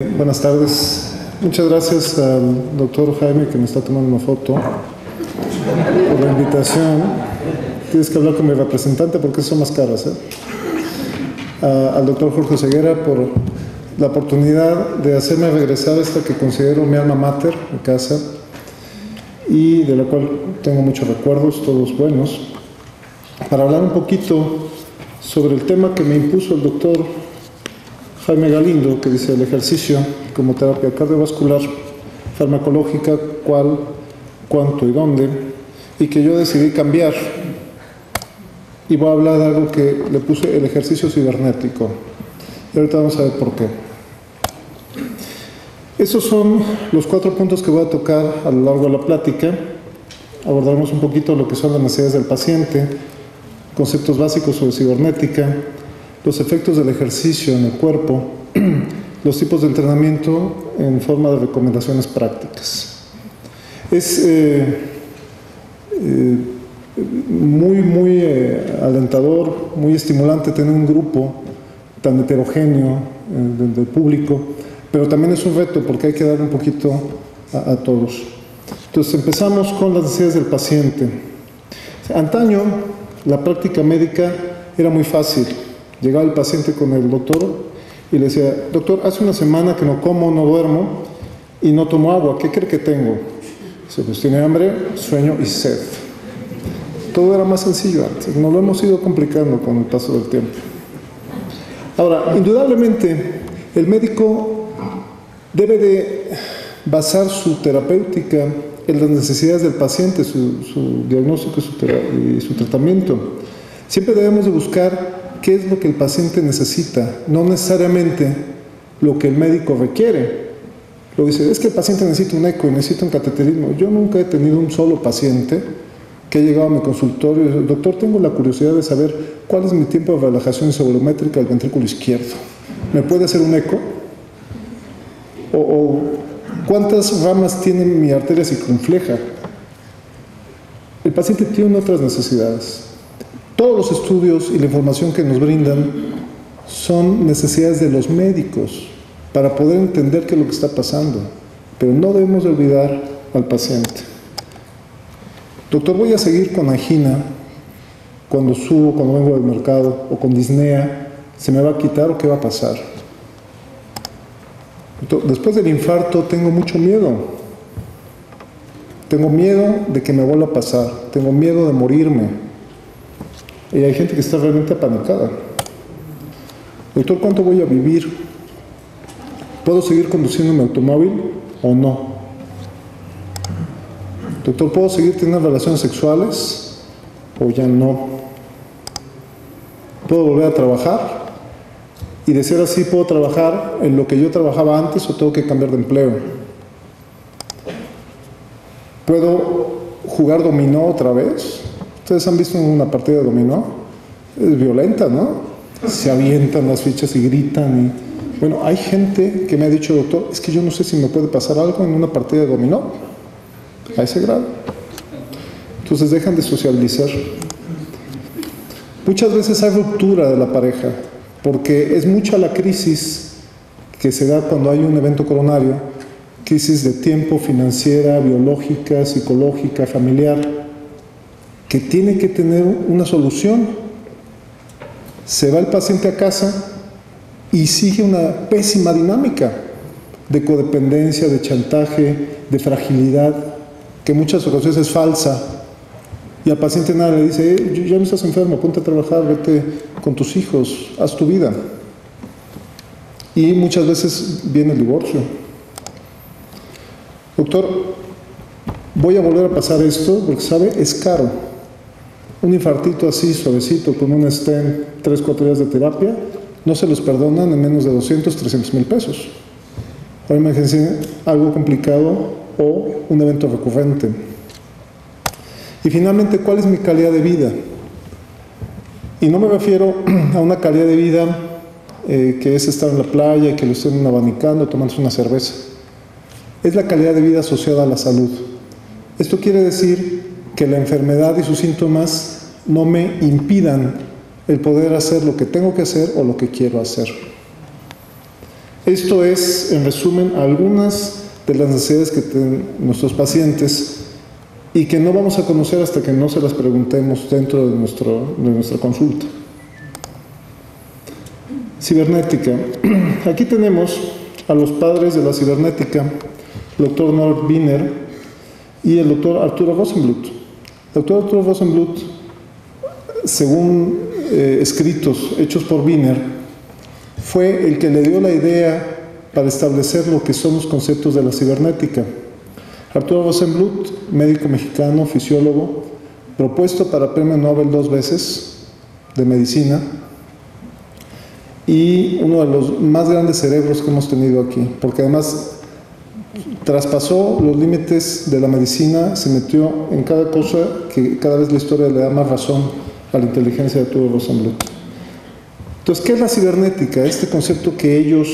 Buenas tardes. Muchas gracias al doctor Jaime que me está tomando una foto por la invitación. Tienes que hablar con mi representante porque son más caras. Al doctor Jorge Ceguera por la oportunidad de hacerme regresar a esta que considero mi alma mater, mi casa, y de la cual tengo muchos recuerdos, todos buenos, para hablar un poquito sobre el tema que me impuso el doctor Jaime Galindo, que dice el ejercicio como terapia cardiovascular, farmacológica, cuál, cuánto y dónde, y que yo decidí cambiar. Y voy a hablar de algo que le puse el ejercicio cibernético. Y ahorita vamos a ver por qué. Esos son los 4 puntos que voy a tocar a lo largo de la plática. Abordaremos un poquito lo que son las necesidades del paciente, conceptos básicos sobre cibernética, los efectos del ejercicio en el cuerpo, los tipos de entrenamiento en forma de recomendaciones prácticas. Es muy alentador, muy estimulante tener un grupo tan heterogéneo del público, pero también es un reto porque hay que dar un poquito a todos. Entonces empezamos con las necesidades del paciente. Antaño la práctica médica era muy fácil. Llegaba el paciente con el doctor y le decía: doctor, hace una semana que no como, no duermo y no tomo agua, ¿qué cree que tengo? Dice: pues tiene hambre, sueño y sed. Todo era más sencillo antes, nos lo hemos ido complicando con el paso del tiempo. Ahora, indudablemente, el médico debe de basar su terapéutica en las necesidades del paciente, su diagnóstico y su tratamiento. Siempre debemos de buscar qué es lo que el paciente necesita, no necesariamente lo que el médico requiere. Lo dice: es que el paciente necesita un eco y necesita un cateterismo. Yo nunca he tenido un solo paciente que ha llegado a mi consultorio y dice: doctor, tengo la curiosidad de saber cuál es mi tiempo de relajación isovolumétrica del ventrículo izquierdo. ¿Me puede hacer un eco? O ¿cuántas ramas tiene mi arteria circunfleja? El paciente tiene otras necesidades. Todos los estudios y la información que nos brindan son necesidades de los médicos para poder entender qué es lo que está pasando, pero no debemos de olvidar al paciente. Doctor, voy a seguir con angina cuando subo, cuando vengo del mercado, o con disnea, ¿se me va a quitar o qué va a pasar? Después del infarto tengo mucho miedo. Tengo miedo de que me vuelva a pasar, tengo miedo de morirme. Y hay gente que está realmente apanicada. Doctor, ¿cuánto voy a vivir? ¿Puedo seguir conduciendo mi automóvil o no? Doctor, ¿puedo seguir teniendo relaciones sexuales o ya no? ¿Puedo volver a trabajar? Y de ser así, ¿puedo trabajar en lo que yo trabajaba antes o tengo que cambiar de empleo? ¿Puedo jugar dominó otra vez? ¿Ustedes han visto una partida de dominó? Es violenta, ¿no? Se avientan las fichas y gritan. Y... bueno, hay gente que me ha dicho: doctor, es que yo no sé si me puede pasar algo en una partida de dominó. A ese grado. Entonces dejan de socializar. Muchas veces hay ruptura de la pareja, porque es mucha la crisis que se da cuando hay un evento coronario, crisis de tiempo, financiera, biológica, psicológica, familiar, que tiene que tener una solución. Se va el paciente a casa y sigue una pésima dinámica de codependencia, de chantaje, de fragilidad, que en muchas ocasiones es falsa. Y al paciente nada le dice: ya no estás enfermo, ponte a trabajar, vete con tus hijos, haz tu vida. Y muchas veces viene el divorcio. Doctor, voy a volver a pasar esto porque, ¿sabe? Es caro. Un infartito así, suavecito, con un stent, 3-4 días de terapia, no se los perdonan en menos de 200-300 mil pesos. Ahora imagínense algo complicado o un evento recurrente. Y finalmente, ¿cuál es mi calidad de vida? Y no me refiero a una calidad de vida que es estar en la playa y que lo estén abanicando, tomándose una cerveza. Es la calidad de vida asociada a la salud. Esto quiere decir que la enfermedad y sus síntomas no me impidan el poder hacer lo que tengo que hacer o lo que quiero hacer. Esto es, en resumen, algunas de las necesidades que tienen nuestros pacientes y que no vamos a conocer hasta que no se las preguntemos dentro de nuestra consulta. Cibernética. Aquí tenemos a los padres de la cibernética, el doctor Norbert Wiener y el doctor Arturo Rosenbluth. El doctor Arturo Rosenbluth, según escritos hechos por Wiener, fue el que le dio la idea para establecer lo que son los conceptos de la cibernética. Arturo Rosenbluth, médico mexicano, fisiólogo, propuesto para premio Nobel 2 veces de medicina y uno de los más grandes cerebros que hemos tenido aquí, porque además traspasó los límites de la medicina, se metió en cada cosa que cada vez la historia le da más razón a la inteligencia de Arturo Rosenbluth. Entonces, ¿qué es la cibernética? Este concepto que ellos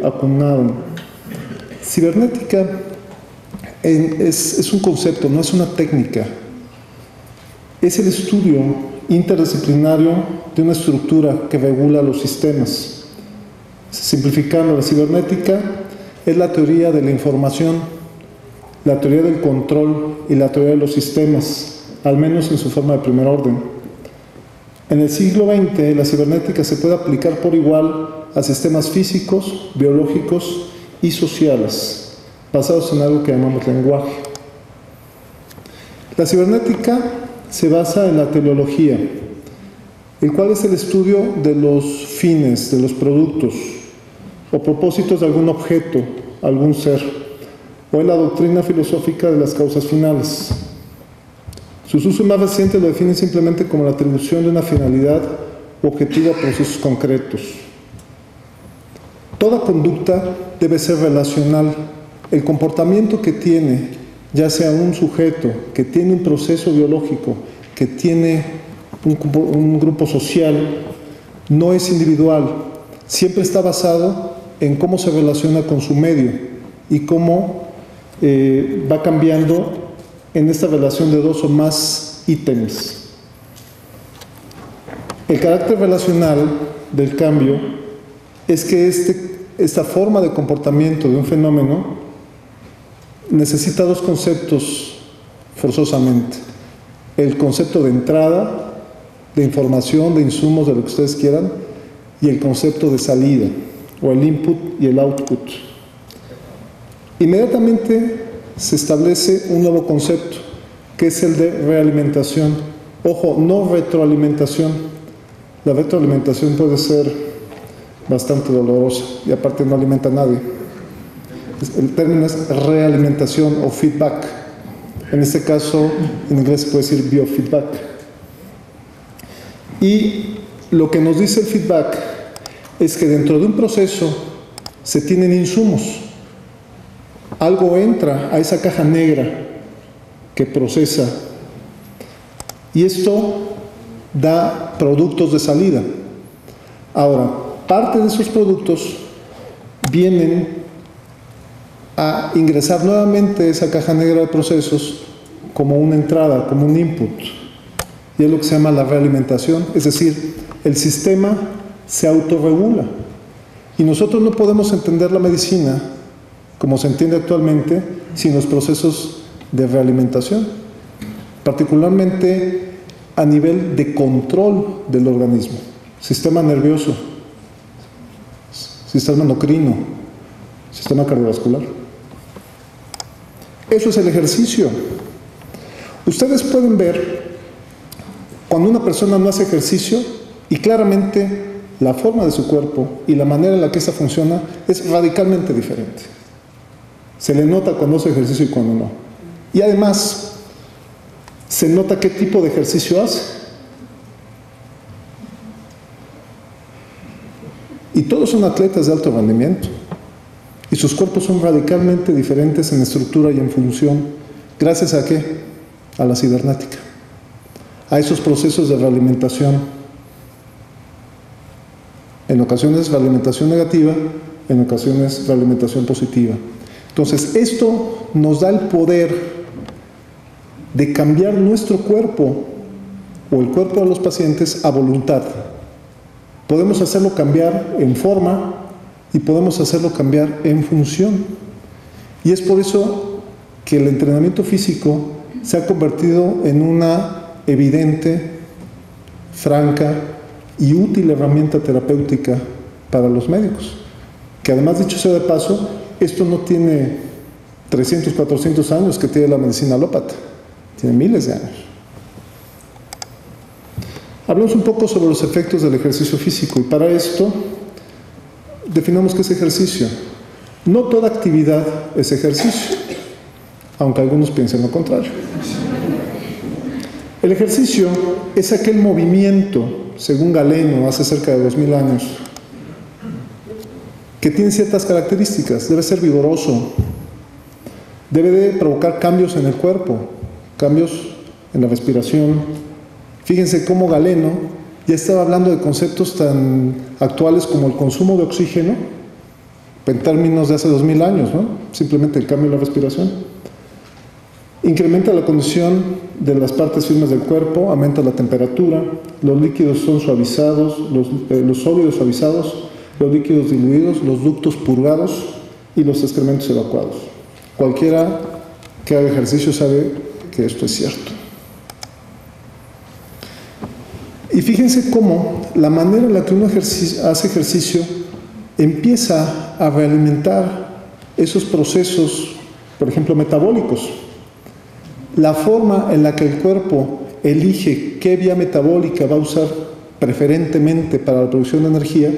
acuñaron. Cibernética es un concepto, no es una técnica. Es el estudio interdisciplinario de una estructura que regula los sistemas. Simplificando, la cibernética es la teoría de la información, la teoría del control y la teoría de los sistemas, al menos en su forma de primer orden. En el siglo XX, la cibernética se puede aplicar por igual a sistemas físicos, biológicos y sociales, basados en algo que llamamos lenguaje. La cibernética se basa en la teleología, el cual es el estudio de los fines, de los productos o propósitos de algún objeto, algún ser, o en la doctrina filosófica de las causas finales. Sus usos más recientes lo definen simplemente como la atribución de una finalidad u objetivo a procesos concretos. Toda conducta debe ser relacional. El comportamiento que tiene, ya sea un sujeto que tiene un proceso biológico, que tiene un grupo social, no es individual. Siempre está basado en cómo se relaciona con su medio y cómo va cambiando en esta relación de dos o más ítems. El carácter relacional del cambio es que esta forma de comportamiento de un fenómeno necesita dos conceptos forzosamente. El concepto de entrada, de información, de insumos, de lo que ustedes quieran, y el concepto de salida, o el input y el output. Inmediatamente se establece un nuevo concepto, que es el de realimentación. Ojo, no retroalimentación. La retroalimentación puede ser bastante dolorosa y aparte no alimenta a nadie. El término es realimentación o feedback. En este caso, en inglés se puede decir biofeedback. Y lo que nos dice el feedback es que dentro de un proceso se tienen insumos. Algo entra a esa caja negra que procesa y esto da productos de salida. Ahora, parte de esos productos vienen a ingresar nuevamente a esa caja negra de procesos como una entrada, como un input. Y es lo que se llama la realimentación, es decir, el sistema se autorregula. Y nosotros no podemos entender la medicina como se entiende actualmente sin los procesos de realimentación, particularmente a nivel de control del organismo, sistema nervioso, sistema endocrino, sistema cardiovascular. Eso es el ejercicio. Ustedes pueden ver cuando una persona no hace ejercicio y claramente la forma de su cuerpo y la manera en la que esta funciona es radicalmente diferente. Se le nota cuando hace ejercicio y cuando no. Y además, se nota qué tipo de ejercicio hace. Y todos son atletas de alto rendimiento. Y sus cuerpos son radicalmente diferentes en estructura y en función. ¿Gracias a qué? A la cibernética. A esos procesos de realimentación. En ocasiones realimentación negativa, en ocasiones realimentación positiva. Entonces, esto nos da el poder de cambiar nuestro cuerpo o el cuerpo de los pacientes a voluntad. Podemos hacerlo cambiar en forma y podemos hacerlo cambiar en función. Y es por eso que el entrenamiento físico se ha convertido en una evidente, franca y útil herramienta terapéutica para los médicos. Que además, dicho sea de paso, esto no tiene 300, 400 años que tiene la medicina alópata, tiene miles de años. Hablamos un poco sobre los efectos del ejercicio físico y para esto definamos qué es ejercicio. No toda actividad es ejercicio, aunque algunos piensen lo contrario. El ejercicio es aquel movimiento, según Galeno, hace cerca de 2000 años, que tiene ciertas características. Debe ser vigoroso, debe de provocar cambios en el cuerpo, cambios en la respiración. Fíjense cómo Galeno ya estaba hablando de conceptos tan actuales como el consumo de oxígeno, en términos de hace 2000 años, ¿no? Simplemente el cambio en la respiración. Incrementa la condición de las partes firmes del cuerpo, aumenta la temperatura, los líquidos son suavizados, los sólidos suavizados, los líquidos diluidos, los ductos purgados y los excrementos evacuados. Cualquiera que haga ejercicio sabe que esto es cierto. Y fíjense cómo la manera en la que uno hace ejercicio empieza a realimentar esos procesos, por ejemplo, metabólicos. La forma en la que el cuerpo elige qué vía metabólica va a usar preferentemente para la producción de energía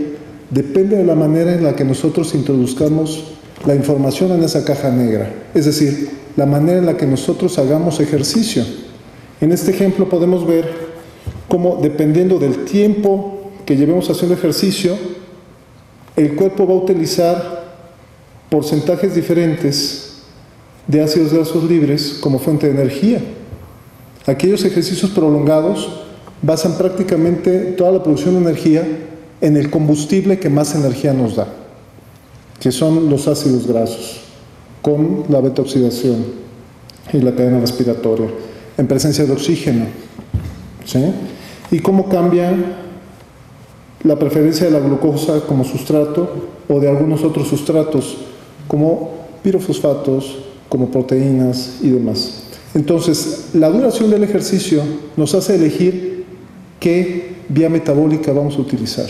depende de la manera en la que nosotros introduzcamos la información en esa caja negra, es decir, la manera en la que nosotros hagamos ejercicio. En este ejemplo podemos ver cómo, dependiendo del tiempo que llevemos haciendo ejercicio, el cuerpo va a utilizar porcentajes diferentes de ácidos grasos libres como fuente de energía. Aquellos ejercicios prolongados basan prácticamente toda la producción de energía en el combustible que más energía nos da, que son los ácidos grasos, con la beta-oxidación y la cadena respiratoria, en presencia de oxígeno. ¿Sí? Y cómo cambia la preferencia de la glucosa como sustrato o de algunos otros sustratos, como pirofosfatos, como proteínas y demás. Entonces, la duración del ejercicio nos hace elegir qué vía metabólica vamos a utilizar.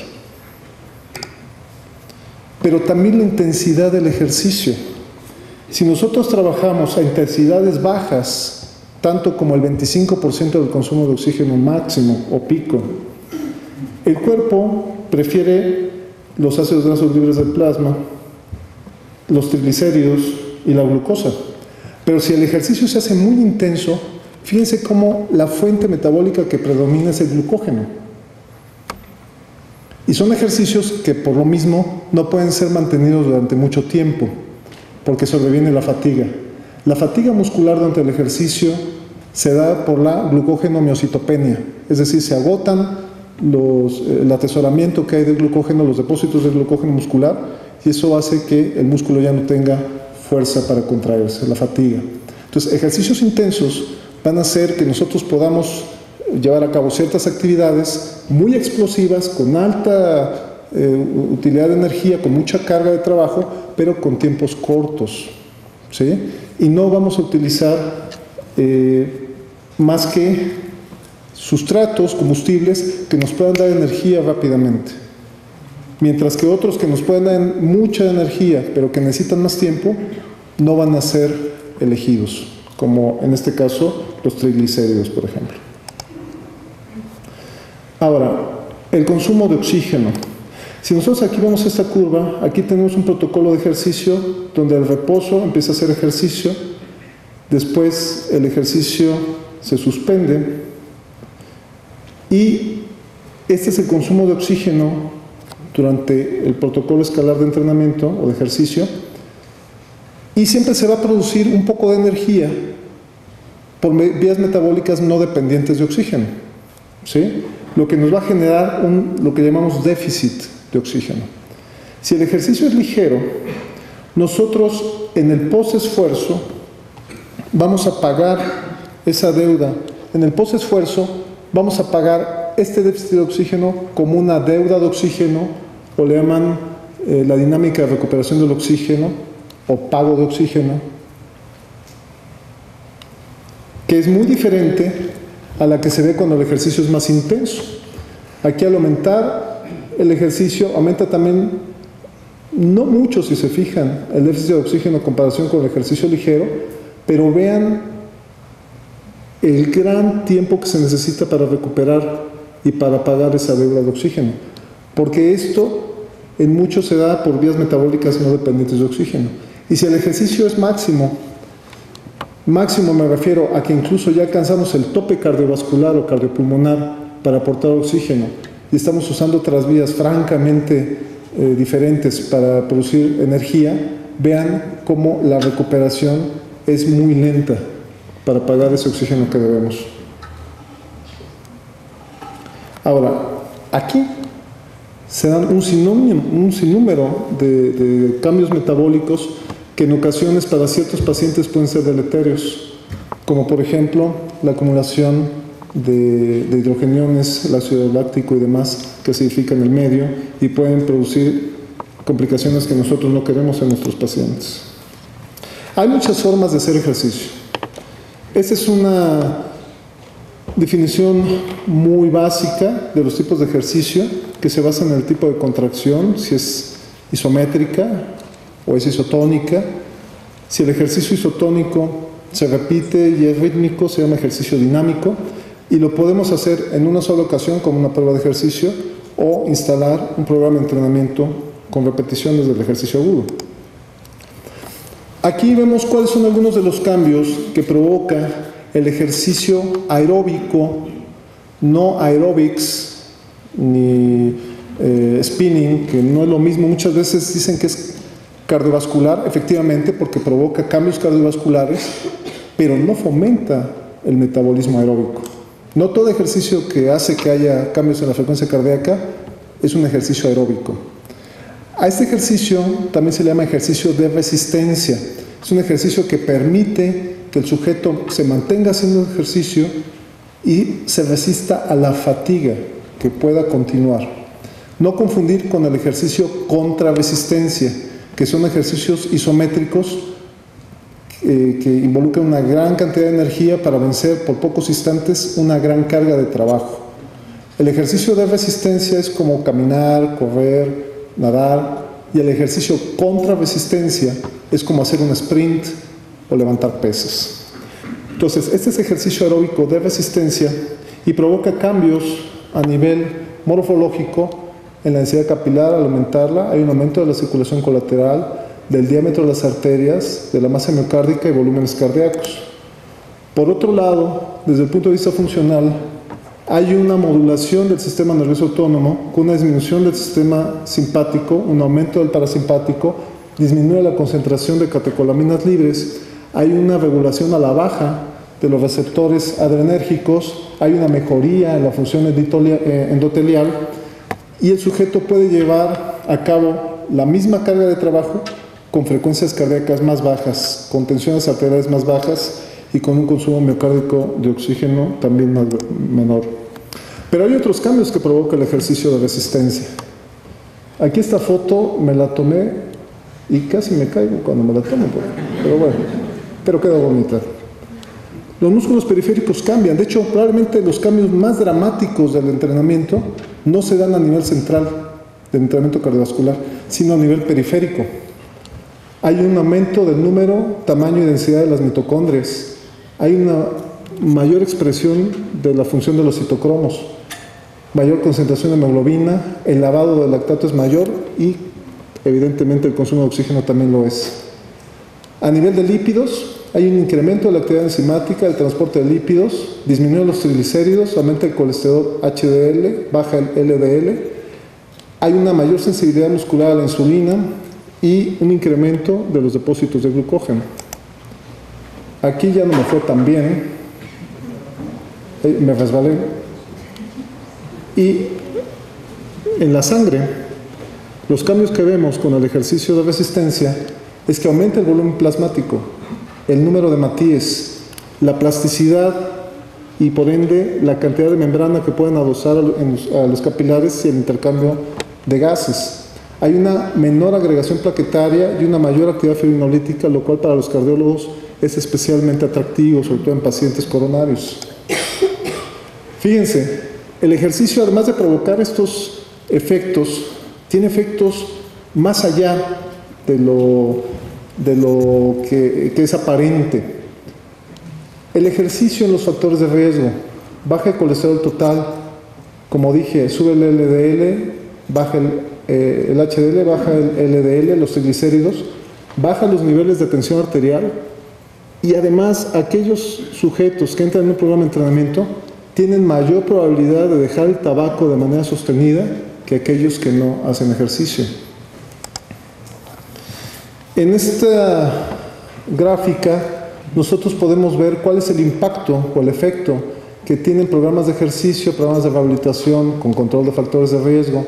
Pero también la intensidad del ejercicio. Si nosotros trabajamos a intensidades bajas, tanto como el 25% del consumo de oxígeno máximo o pico, el cuerpo prefiere los ácidos grasos libres del plasma, los triglicéridos y la glucosa. Pero si el ejercicio se hace muy intenso, fíjense cómo la fuente metabólica que predomina es el glucógeno. Y son ejercicios que por lo mismo no pueden ser mantenidos durante mucho tiempo, porque sobreviene la fatiga. La fatiga muscular durante el ejercicio se da por la glucógeno-miocitopenia, es decir, se agotan el atesoramiento que hay de glucógeno, los depósitos de glucógeno muscular, y eso hace que el músculo ya no tenga fuerza para contraerse, la fatiga. Entonces, ejercicios intensos van a hacer que nosotros podamos llevar a cabo ciertas actividades muy explosivas, con alta utilidad de energía, con mucha carga de trabajo, pero con tiempos cortos, ¿sí? Y no vamos a utilizar más que sustratos, combustibles que nos puedan dar energía rápidamente. Mientras que otros que nos pueden dar mucha energía, pero que necesitan más tiempo, no van a ser elegidos, como en este caso los triglicéridos, por ejemplo. Ahora, el consumo de oxígeno. Si nosotros aquí vemos esta curva, aquí tenemos un protocolo de ejercicio donde el reposo empieza a hacer ejercicio, después el ejercicio se suspende y este es el consumo de oxígeno durante el protocolo escalar de entrenamiento o de ejercicio, y siempre se va a producir un poco de energía por vías metabólicas no dependientes de oxígeno, ¿sí? Lo que nos va a generar lo que llamamos déficit de oxígeno. Si el ejercicio es ligero, nosotros en el post-esfuerzo vamos a pagar esa deuda. En el post-esfuerzo vamos a pagar este déficit de oxígeno como una deuda de oxígeno, o le llaman la dinámica de recuperación del oxígeno o pago de oxígeno, que es muy diferente a la que se ve cuando el ejercicio es más intenso. Aquí al aumentar el ejercicio, aumenta también, no mucho si se fijan, el déficit de oxígeno en comparación con el ejercicio ligero, pero vean el gran tiempo que se necesita para recuperar y para pagar esa deuda de oxígeno. Porque esto en mucho se da por vías metabólicas no dependientes de oxígeno. Y si el ejercicio es máximo me refiero a que incluso ya alcanzamos el tope cardiovascular o cardiopulmonar para aportar oxígeno y estamos usando otras vías francamente diferentes para producir energía, vean cómo la recuperación es muy lenta para pagar ese oxígeno que debemos. Ahora, aquí se dan un sinnúmero de cambios metabólicos que en ocasiones para ciertos pacientes pueden ser deleterios, como por ejemplo la acumulación de hidrogeniones, el ácido láctico y demás que acidifican el medio y pueden producir complicaciones que nosotros no queremos en nuestros pacientes. Hay muchas formas de hacer ejercicio. Esta es una definición muy básica de los tipos de ejercicio que se basa en el tipo de contracción, si es isométrica o es isotónica. Si el ejercicio isotónico se repite y es rítmico, se llama ejercicio dinámico y lo podemos hacer en una sola ocasión como una prueba de ejercicio o instalar un programa de entrenamiento con repeticiones del ejercicio agudo. Aquí vemos cuáles son algunos de los cambios que provoca el ejercicio aeróbico, no aerobics ni spinning, que no es lo mismo. Muchas veces dicen que es cardiovascular, efectivamente, porque provoca cambios cardiovasculares, pero no fomenta el metabolismo aeróbico. No todo ejercicio que hace que haya cambios en la frecuencia cardíaca es un ejercicio aeróbico. A este ejercicio también se le llama ejercicio de resistencia. Es un ejercicio que permite que el sujeto se mantenga haciendo ejercicio y se resista a la fatiga, que pueda continuar. No confundir con el ejercicio contra resistencia, que son ejercicios isométricos que involucran una gran cantidad de energía para vencer por pocos instantes una gran carga de trabajo. El ejercicio de resistencia es como caminar, correr, nadar, y el ejercicio contra resistencia es como hacer un sprint o levantar pesas. Entonces, este es ejercicio aeróbico de resistencia y provoca cambios a nivel morfológico en la densidad capilar. Al aumentarla, hay un aumento de la circulación colateral, del diámetro de las arterias, de la masa miocárdica y volúmenes cardíacos. Por otro lado, desde el punto de vista funcional, hay una modulación del sistema nervioso autónomo con una disminución del sistema simpático, un aumento del parasimpático, disminuye la concentración de catecolaminas libres, hay una regulación a la baja de los receptores adrenérgicos, hay una mejoría en la función endotelial y el sujeto puede llevar a cabo la misma carga de trabajo con frecuencias cardíacas más bajas, con tensiones arteriales más bajas y con un consumo miocárdico de oxígeno también menor. Pero hay otros cambios que provoca el ejercicio de resistencia. Aquí esta foto me la tomé y casi me caigo cuando me la tomo, pero bueno, pero queda bonita. Los músculos periféricos cambian. De hecho, probablemente los cambios más dramáticos del entrenamiento no se dan a nivel central del entrenamiento cardiovascular, sino a nivel periférico. Hay un aumento del número, tamaño y densidad de las mitocondrias. Hay una mayor expresión de la función de los citocromos, mayor concentración de hemoglobina, el lavado del lactato es mayor y evidentemente el consumo de oxígeno también lo es. A nivel de lípidos, hay un incremento de la actividad enzimática, el transporte de lípidos, disminuye los triglicéridos, aumenta el colesterol HDL, baja el LDL, hay una mayor sensibilidad muscular a la insulina y un incremento de los depósitos de glucógeno. Aquí ya no me fue tan bien, me resbalé. Y en la sangre, los cambios que vemos con el ejercicio de resistencia es que aumenta el volumen plasmático, el número de matíes, la plasticidad y por ende la cantidad de membrana que pueden adosar a los capilares y el intercambio de gases. hay una menor agregación plaquetaria y una mayor actividad fibrinolítica, lo cual para los cardiólogos es especialmente atractivo, sobre todo en pacientes coronarios. Fíjense, el ejercicio, además de provocar estos efectos, tiene efectos más allá de lo que es aparente. El ejercicio en los factores de riesgo, baja el colesterol total, como dije, sube el LDL, baja el HDL, baja el LDL, los triglicéridos, baja los niveles de tensión arterial y además aquellos sujetos que entran en un programa de entrenamiento tienen mayor probabilidad de dejar el tabaco de manera sostenida que aquellos que no hacen ejercicio. En esta gráfica nosotros podemos ver cuál es el impacto o el efecto que tienen programas de ejercicio, programas de rehabilitación con control de factores de riesgo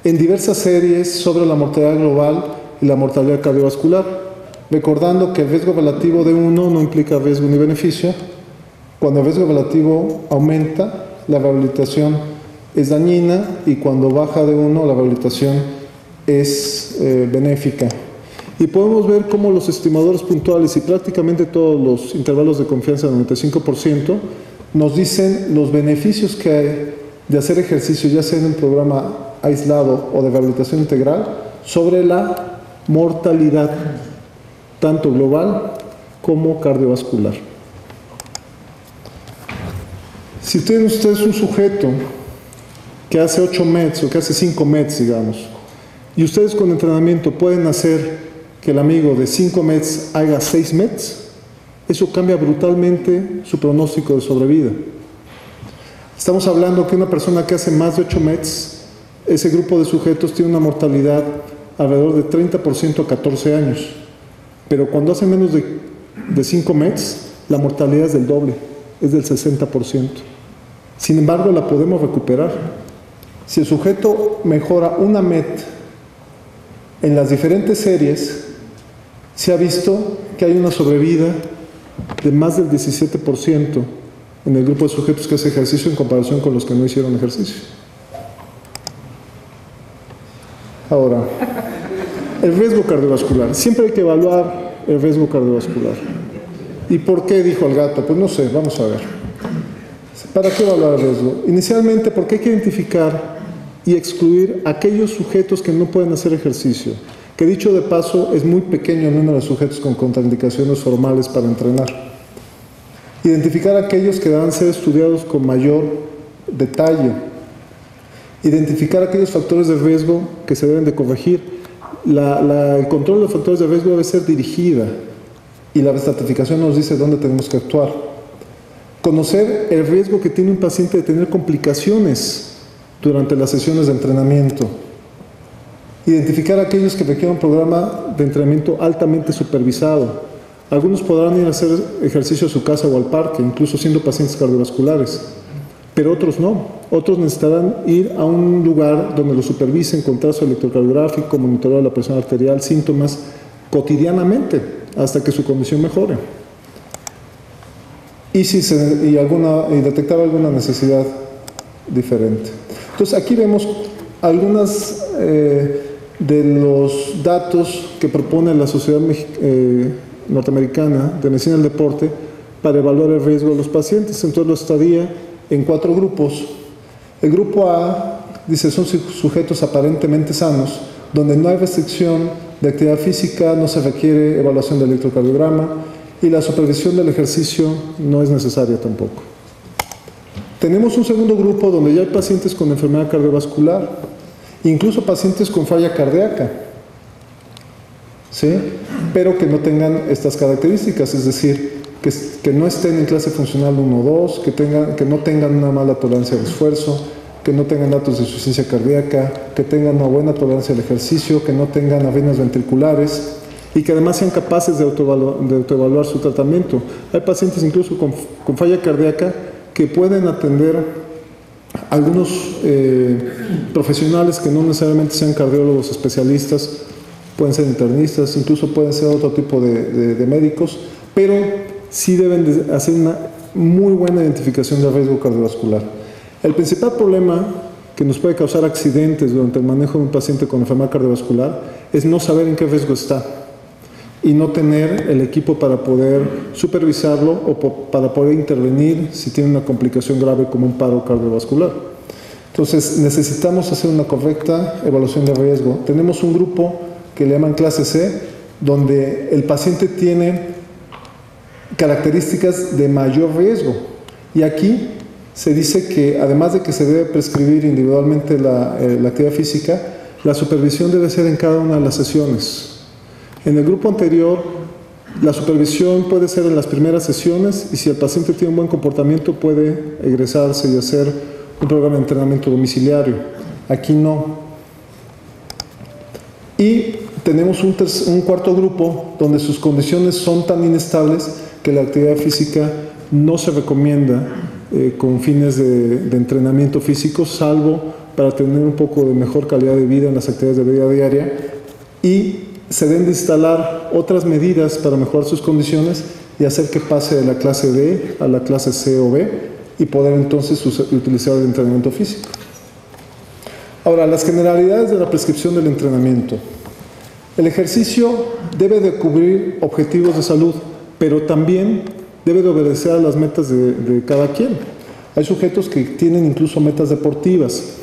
en diversas series sobre la mortalidad global y la mortalidad cardiovascular, recordando que el riesgo relativo de uno no implica riesgo ni beneficio. Cuando el riesgo relativo aumenta, la rehabilitación es dañina y cuando baja de uno, la rehabilitación es benéfica. Y podemos ver cómo los estimadores puntuales y prácticamente todos los intervalos de confianza del 95% nos dicen los beneficios que hay de hacer ejercicio, ya sea en un programa aislado o de rehabilitación integral, sobre la mortalidad, tanto global como cardiovascular. Si tienen ustedes un sujeto que hace 8 METs o que hace 5 METs, digamos, y ustedes con entrenamiento pueden hacer que el amigo de 5 METs haga 6 METs, eso cambia brutalmente su pronóstico de sobrevida. Estamos hablando que una persona que hace más de 8 METs, ese grupo de sujetos tiene una mortalidad alrededor de 30% a 14 años. Pero cuando hace menos de 5 METs, la mortalidad es del doble, es del 60%. Sin embargo, la podemos recuperar. Si el sujeto mejora una MET en las diferentes series, se ha visto que hay una sobrevida de más del 17% en el grupo de sujetos que hace ejercicio en comparación con los que no hicieron ejercicio. Ahora, el riesgo cardiovascular. Siempre hay que evaluar el riesgo cardiovascular. ¿Y por qué dijo el gato? Pues no sé, vamos a ver. ¿Para qué evaluar el riesgo? Inicialmente, porque hay que identificar y excluir aquellos sujetos que no pueden hacer ejercicio, que dicho de paso es muy pequeño el número de sujetos con contraindicaciones formales para entrenar. Identificar aquellos que deben ser estudiados con mayor detalle. Identificar aquellos factores de riesgo que se deben de corregir. El control de los factores de riesgo debe ser dirigida y la estratificación nos dice dónde tenemos que actuar. Conocer el riesgo que tiene un paciente de tener complicaciones durante las sesiones de entrenamiento. Identificar aquellos que requieren un programa de entrenamiento altamente supervisado. Algunos podrán ir a hacer ejercicio a su casa o al parque, incluso siendo pacientes cardiovasculares, pero otros no. Otros necesitarán ir a un lugar donde los supervisen con trazo electrocardiográfico, monitoreo de la presión arterial, síntomas, cotidianamente, hasta que su condición mejore. Y detectar alguna necesidad diferente. Entonces, aquí vemos algunas de los datos que propone la Sociedad Norteamericana de Medicina del Deporte para evaluar el riesgo de los pacientes. Entonces, lo estaría en 4 grupos. El grupo A dice son sujetos aparentemente sanos, donde no hay restricción de actividad física, no se requiere evaluación de electrocardiograma y la supervisión del ejercicio no es necesaria tampoco. Tenemos un segundo grupo donde ya hay pacientes con enfermedad cardiovascular, incluso pacientes con falla cardíaca, ¿sí? Pero que no tengan estas características, es decir, que no estén en clase funcional 1 o 2, que no tengan una mala tolerancia al esfuerzo, que no tengan datos de insuficiencia cardíaca, que tengan una buena tolerancia al ejercicio, que no tengan arritmias ventriculares y que además sean capaces de autoevaluar su tratamiento. Hay pacientes incluso con falla cardíaca que pueden atender a algunos profesionales que no necesariamente sean cardiólogos especialistas, pueden ser internistas, incluso pueden ser otro tipo de médicos, pero sí deben de hacer una muy buena identificación del riesgo cardiovascular. El principal problema que nos puede causar accidentes durante el manejo de un paciente con enfermedad cardiovascular es no saber en qué riesgo está y no tener el equipo para poder supervisarlo o para poder intervenir si tiene una complicación grave como un paro cardiovascular. Entonces, necesitamos hacer una correcta evaluación de riesgo. Tenemos un grupo que le llaman clase C, donde el paciente tiene características de mayor riesgo. Y aquí se dice que, además de que se debe prescribir individualmente la actividad física, la supervisión debe ser en cada una de las sesiones. En el grupo anterior, la supervisión puede ser en las primeras sesiones y si el paciente tiene un buen comportamiento puede egresarse y hacer un programa de entrenamiento domiciliario. Aquí no. Y tenemos un cuarto grupo donde sus condiciones son tan inestables que la actividad física no se recomienda con fines de entrenamiento físico, salvo para tener un poco de mejor calidad de vida en las actividades de vida diaria, y se deben de instalar otras medidas para mejorar sus condiciones y hacer que pase de la clase D a la clase C o B y poder entonces utilizar el entrenamiento físico. Ahora, las generalidades de la prescripción del entrenamiento. El ejercicio debe de cubrir objetivos de salud, pero también debe de obedecer a las metas de cada quien. Hay sujetos que tienen incluso metas deportivas.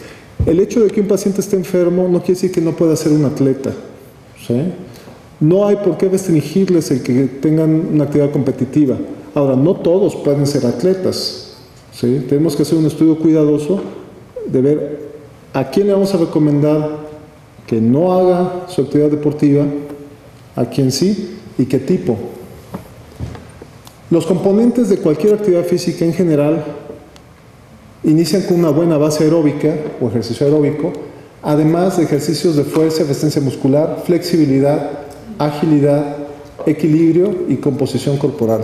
El hecho de que un paciente esté enfermo no quiere decir que no pueda ser un atleta, ¿sí? No hay por qué restringirles el que tengan una actividad competitiva. Ahora, no todos pueden ser atletas, ¿sí? Tenemos que hacer un estudio cuidadoso de ver a quién le vamos a recomendar que no haga su actividad deportiva, a quién sí y qué tipo. Los componentes de cualquier actividad física en general inician con una buena base aeróbica o ejercicio aeróbico, además de ejercicios de fuerza, resistencia muscular, flexibilidad, agilidad, equilibrio y composición corporal.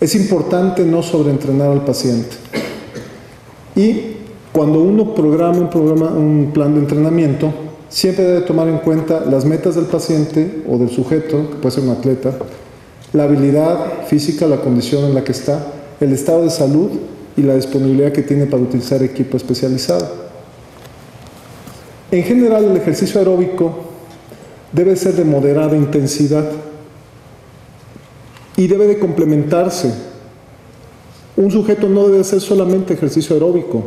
Es importante no sobreentrenar al paciente. Y cuando uno programa un plan de entrenamiento, siempre debe tomar en cuenta las metas del paciente o del sujeto, que puede ser un atleta, la habilidad física, la condición en la que está, el estado de salud y la disponibilidad que tiene para utilizar equipo especializado. En general, el ejercicio aeróbico debe ser de moderada intensidad y debe de complementarse. Un sujeto no debe hacer solamente ejercicio aeróbico,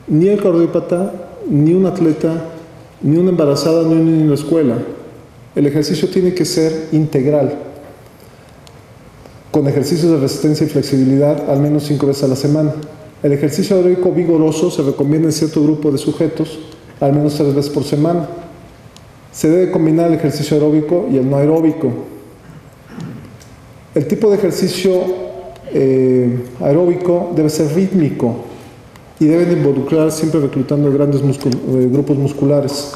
ni el cardiópata, ni un atleta, ni una embarazada, ni un niño en la escuela. El ejercicio tiene que ser integral, con ejercicios de resistencia y flexibilidad al menos 5 veces a la semana. El ejercicio aeróbico vigoroso se recomienda en cierto grupo de sujetos al menos 3 veces por semana. Se debe combinar el ejercicio aeróbico y el no aeróbico. El tipo de ejercicio aeróbico debe ser rítmico y deben involucrar siempre reclutando grandes grupos musculares.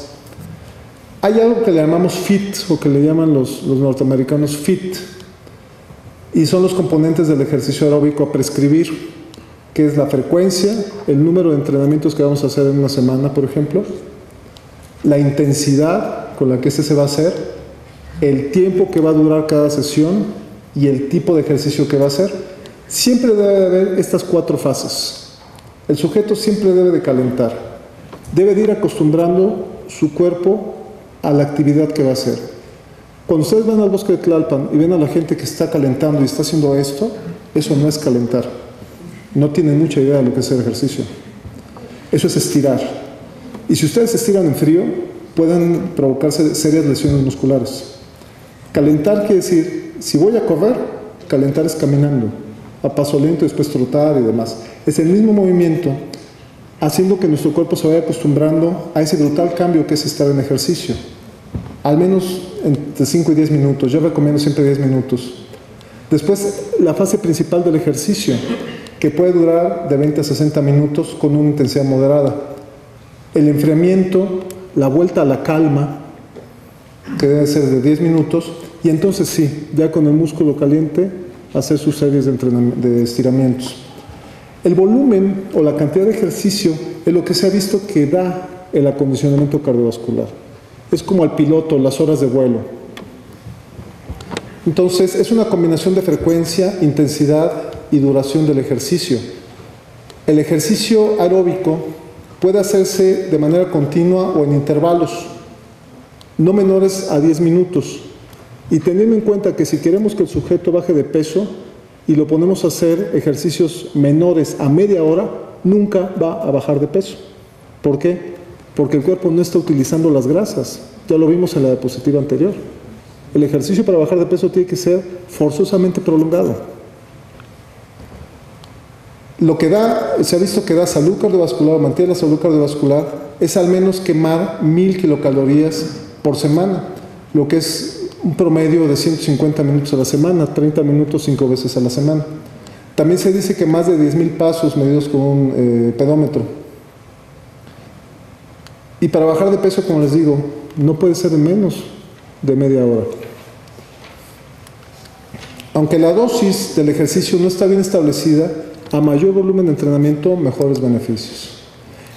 Hay algo que le llamamos FIT o que le llaman los norteamericanos FIT y son los componentes del ejercicio aeróbico a prescribir, que es la frecuencia, el número de entrenamientos que vamos a hacer en una semana, por ejemplo, la intensidad con la que se va a hacer, el tiempo que va a durar cada sesión y el tipo de ejercicio que va a hacer. Siempre debe de haber estas 4 fases. El sujeto siempre debe de calentar, debe de ir acostumbrando su cuerpo a la actividad que va a hacer. Cuando ustedes van al bosque de Tlalpan y ven a la gente que está calentando y está haciendo esto, eso no es calentar. No tienen mucha idea de lo que es el ejercicio. Eso es estirar. Y si ustedes estiran en frío, pueden provocarse serias lesiones musculares. Calentar quiere decir, si voy a correr, calentar es caminando, a paso lento, después trotar y demás. Es el mismo movimiento, haciendo que nuestro cuerpo se vaya acostumbrando a ese brutal cambio que es estar en ejercicio. Al menos entre 5 y 10 minutos. Yo recomiendo siempre 10 minutos. Después, la fase principal del ejercicio, que puede durar de 20 a 60 minutos con una intensidad moderada. El enfriamiento, la vuelta a la calma, que debe ser de 10 minutos, y entonces sí, ya con el músculo caliente, hacer sus series de estiramientos. El volumen o la cantidad de ejercicio es lo que se ha visto que da el acondicionamiento cardiovascular. Es como al piloto, las horas de vuelo. Entonces, es una combinación de frecuencia, intensidad y duración del ejercicio. El ejercicio aeróbico Puede hacerse de manera continua o en intervalos, no menores a 10 minutos. Y teniendo en cuenta que si queremos que el sujeto baje de peso y lo ponemos a hacer ejercicios menores a media hora, nunca va a bajar de peso. ¿Por qué? Porque el cuerpo no está utilizando las grasas. Ya lo vimos en la diapositiva anterior. El ejercicio para bajar de peso tiene que ser forzosamente prolongado. Lo que se ha visto que da salud cardiovascular, mantiene la salud cardiovascular, es al menos quemar 1000 kilocalorías por semana, lo que es un promedio de 150 minutos a la semana, 30 minutos 5 veces a la semana. También se dice que más de 10,000 pasos medidos con un pedómetro. Y para bajar de peso, como les digo, no puede ser en menos de media hora. Aunque la dosis del ejercicio no está bien establecida, a mayor volumen de entrenamiento, mejores beneficios.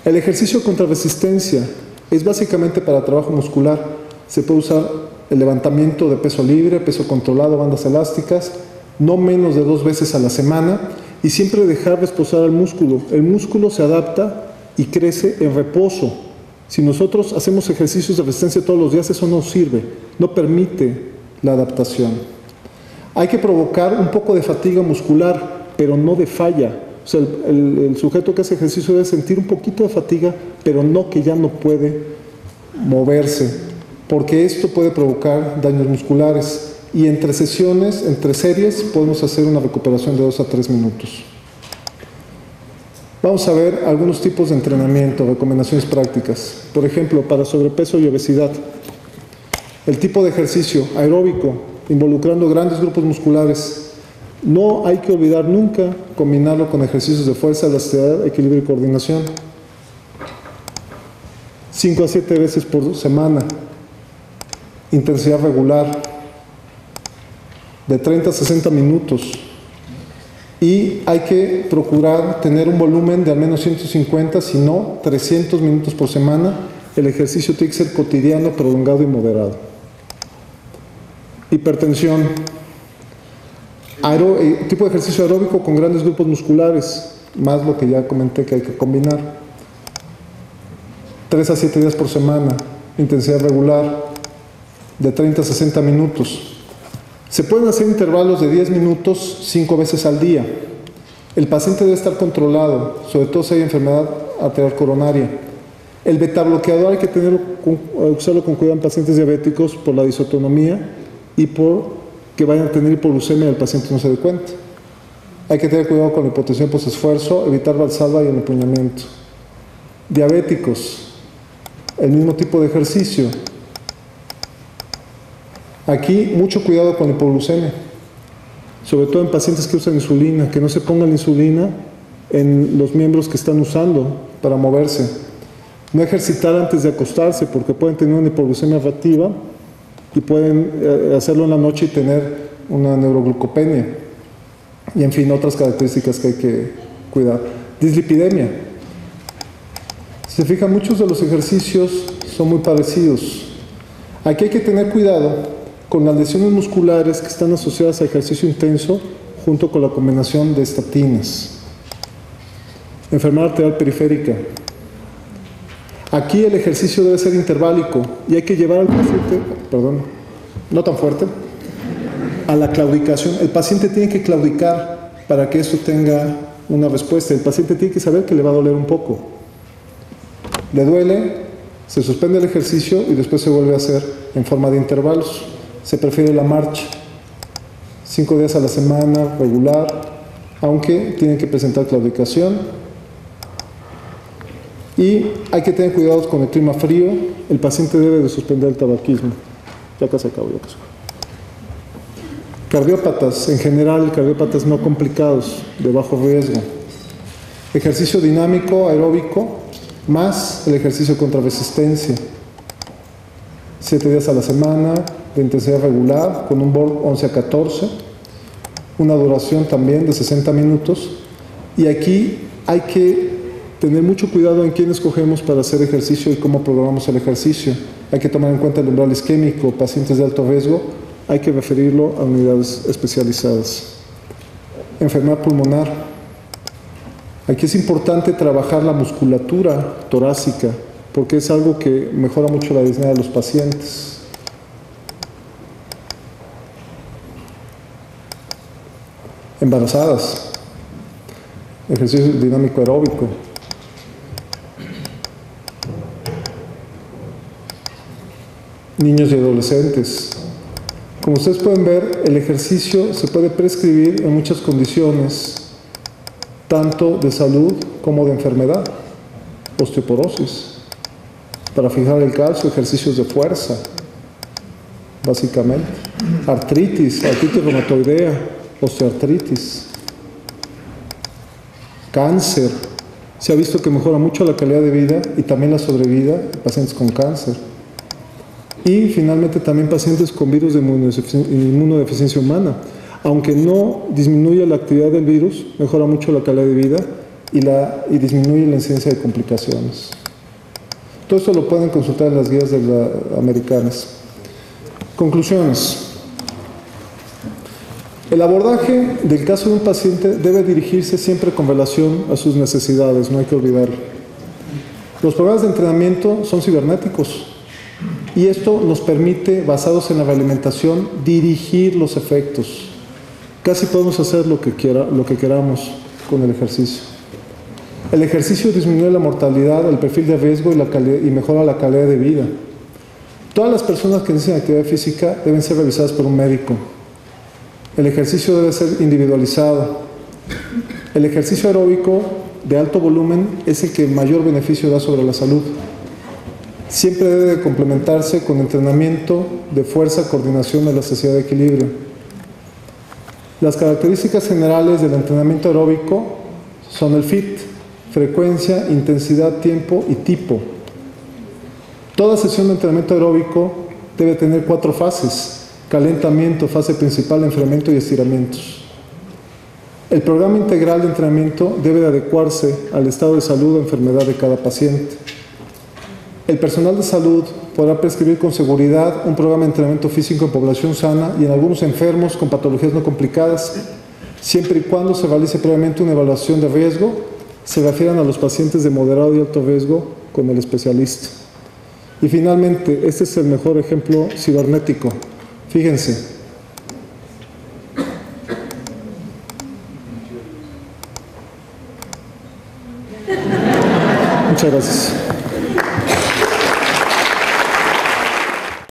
El ejercicio contra resistencia es básicamente para trabajo muscular. Se puede usar el levantamiento de peso libre, peso controlado, bandas elásticas, no menos de 2 veces a la semana, y siempre dejar reposar al músculo. El músculo se adapta y crece en reposo. Si nosotros hacemos ejercicios de resistencia todos los días, eso no sirve, no permite la adaptación. Hay que provocar un poco de fatiga muscular, pero no de falla. O sea, el sujeto que hace ejercicio debe sentir un poquito de fatiga, pero no que ya no puede moverse, porque esto puede provocar daños musculares. Y entre sesiones, entre series, podemos hacer una recuperación de 2 a 3 minutos. Vamos a ver algunos tipos de entrenamiento, recomendaciones prácticas. Por ejemplo, para sobrepeso y obesidad. El tipo de ejercicio aeróbico, involucrando grandes grupos musculares. No hay que olvidar nunca combinarlo con ejercicios de fuerza, elasticidad, equilibrio y coordinación. 5 a 7 veces por semana. Intensidad regular. De 30 a 60 minutos. Y hay que procurar tener un volumen de al menos 150, si no 300 minutos por semana. El ejercicio tiene que ser cotidiano, prolongado y moderado. Hipertensión. Tipo de ejercicio aeróbico con grandes grupos musculares, más lo que ya comenté que hay que combinar. 3 a 7 días por semana, intensidad regular, de 30 a 60 minutos. Se pueden hacer intervalos de 10 minutos 5 veces al día. El paciente debe estar controlado, sobre todo si hay enfermedad arterial coronaria. El betabloqueador hay que usarlo con cuidado en pacientes diabéticos por la disautonomía y por que vayan a tener hipoglucemia y el paciente no se dé cuenta. Hay que tener cuidado con la hipotensión post-esfuerzo, evitar valsalva y el empuñamiento. Diabéticos, el mismo tipo de ejercicio. Aquí mucho cuidado con la hipoglucemia, sobre todo en pacientes que usan insulina, que no se pongan insulina en los miembros que están usando para moverse. No ejercitar antes de acostarse porque pueden tener una hipoglucemia reactiva y pueden hacerlo en la noche y tener una neuroglucopenia. Y en fin, otras características que hay que cuidar. Dislipidemia. Si se fijan, muchos de los ejercicios son muy parecidos. Aquí hay que tener cuidado con las lesiones musculares que están asociadas a ejercicio intenso junto con la combinación de estatinas. Enfermedad arterial periférica. Aquí el ejercicio debe ser interválico y hay que llevar al paciente, no tan fuerte, a la claudicación. El paciente tiene que claudicar para que eso tenga una respuesta. El paciente tiene que saber que le va a doler un poco. Le duele, se suspende el ejercicio y después se vuelve a hacer en forma de intervalos. Se prefiere la marcha. 5 días a la semana, regular, aunque tienen que presentar claudicación. Y hay que tener cuidado con el clima frío. El paciente debe de suspender el tabaquismo. Ya casi acabo, ya casi. Cardiópatas, en general, cardiópatas no complicados, de bajo riesgo. Ejercicio dinámico, aeróbico, más el ejercicio contra resistencia. 7 días a la semana, de intensidad regular, con un BORG 11 a 14. Una duración también de 60 minutos. Y aquí hay que tener mucho cuidado en quién escogemos para hacer ejercicio y cómo programamos el ejercicio. Hay que tomar en cuenta el umbral isquémico, pacientes de alto riesgo, hay que referirlo a unidades especializadas. Enfermedad pulmonar. Aquí es importante trabajar la musculatura torácica, porque es algo que mejora mucho la disnea de los pacientes. Embarazadas, ejercicio dinámico aeróbico. Niños y adolescentes. Como ustedes pueden ver, el ejercicio se puede prescribir en muchas condiciones, tanto de salud como de enfermedad. Osteoporosis, para fijar el calcio, ejercicios de fuerza, básicamente. Artritis reumatoidea, osteoartritis. Cáncer. Se ha visto que mejora mucho la calidad de vida y también la sobrevida de pacientes con cáncer. Y finalmente también pacientes con virus de inmunodeficiencia humana. Aunque no disminuye la actividad del virus, mejora mucho la calidad de vida y disminuye la incidencia de complicaciones. Todo esto lo pueden consultar en las guías americanas. Conclusiones. El abordaje del caso de un paciente debe dirigirse siempre con relación a sus necesidades, no hay que olvidarlo. Los programas de entrenamiento son cibernéticos y esto nos permite, basados en la realimentación, dirigir los efectos. Casi podemos hacer lo que queramos con el ejercicio. El ejercicio disminuye la mortalidad, el perfil de riesgo y mejora la calidad de vida. Todas las personas que necesitan actividad física deben ser revisadas por un médico. El ejercicio debe ser individualizado. El ejercicio aeróbico de alto volumen es el que mayor beneficio da sobre la salud. Siempre debe complementarse con entrenamiento de fuerza, coordinación, elasticidad y equilibrio. Las características generales del entrenamiento aeróbico son el FIT, frecuencia, intensidad, tiempo y tipo. Toda sesión de entrenamiento aeróbico debe tener 4 fases: calentamiento, fase principal, enfriamiento y estiramientos. El programa integral de entrenamiento debe de adecuarse al estado de salud o enfermedad de cada paciente. El personal de salud podrá prescribir con seguridad un programa de entrenamiento físico en población sana y en algunos enfermos con patologías no complicadas, siempre y cuando se realice previamente una evaluación de riesgo, se refieran a los pacientes de moderado y alto riesgo con el especialista. Y finalmente, este es el mejor ejemplo cibernético. Fíjense. Muchas gracias.